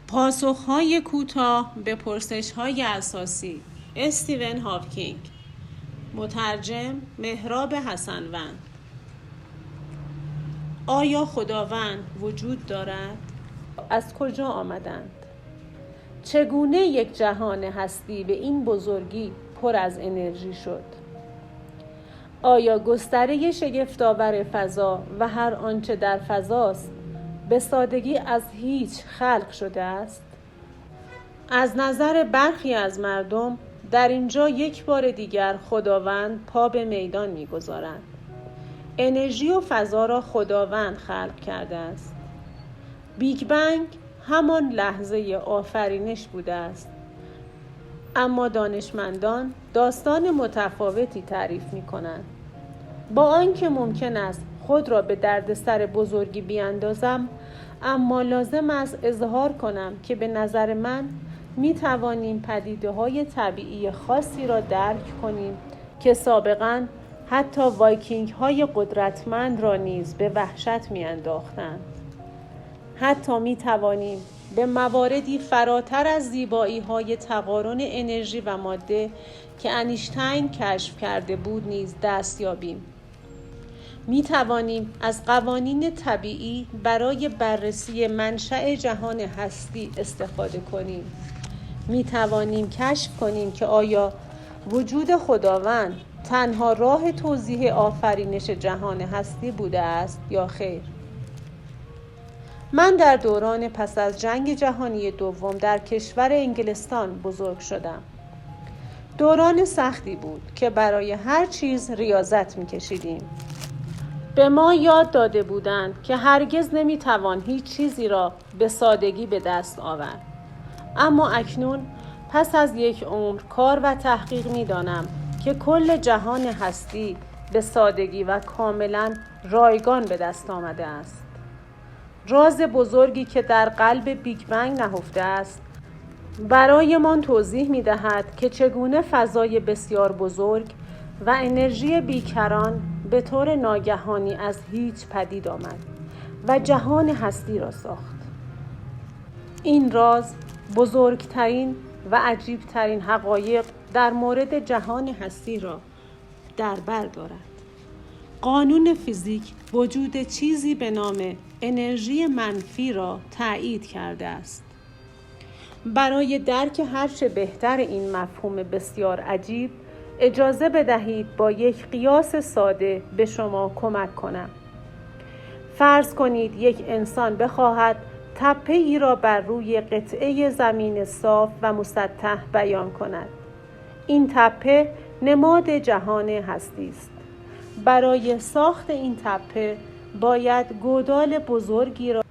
پاسخهای کوتاه به پرسش‌های اساسی. استیون هاکینگ. مترجم مهراب حسنوند. آیا خداوند وجود دارد؟ از کجا آمدند؟ چگونه یک جهان هستی به این بزرگی پر از انرژی شد؟ آیا گستره شگفت‌آور فضا و هر آنچه در فضاست به سادگی از هیچ خلق شده است؟ از نظر برخی از مردم در اینجا یک بار دیگر خداوند پا به میدان می‌گذارد. انرژی و فضا را خداوند خلق کرده است. بیگ بنگ همان لحظه آفرینش بوده است. اما دانشمندان داستان متفاوتی تعریف می‌کنند. با آنکه ممکن است خود را به دردسر بزرگی بیاندازم، اما لازم است اظهار کنم که به نظر من می‌توانیم پدیده‌های طبیعی خاصی را درک کنیم که سابقاً حتی وایکینگ‌های قدرتمند را نیز به وحشت می‌انداختند. حتی می‌توانیم به مواردی فراتر از زیبایی‌های تقارن انرژی و ماده که انیشتین کشف کرده بود نیز دست یابیم. می‌توانیم از قوانین طبیعی برای بررسی منشأ جهان هستی استفاده کنیم. می‌توانیم کشف کنیم که آیا وجود خداوند تنها راه توضیح آفرینش جهان هستی بوده است یا خیر. من در دوران پس از جنگ جهانی دوم در کشور انگلستان بزرگ شدم. دوران سختی بود که برای هر چیز ریاضت می‌کشیدیم. به ما یاد داده بودند که هرگز نمی‌توان هیچ چیزی را به سادگی به دست آورد. اما اکنون پس از یک عمر کار و تحقیق می‌دانم که کل جهان هستی به سادگی و کاملاً رایگان به دست آمده است. راز بزرگی که در قلب بیگ بنگ نهفته است برایمان توضیح می‌دهد که چگونه فضای بسیار بزرگ و انرژی بیکران به طور ناگهانی از هیچ پدید آمد و جهان هستی را ساخت. این راز بزرگترین و عجیبترین حقایق در مورد جهان هستی را در بر دارد. قانون فیزیک وجود چیزی به نام انرژی منفی را تأیید کرده است. برای درک هرچه بهتر این مفهوم بسیار عجیب، اجازه بدهید با یک قیاس ساده به شما کمک کنم. فرض کنید یک انسان بخواهد تپه ای را بر روی قطعه زمین صاف و مسطح بیان کند. این تپه نماد جهان هستی است. برای ساخت این تپه باید گودال بزرگی را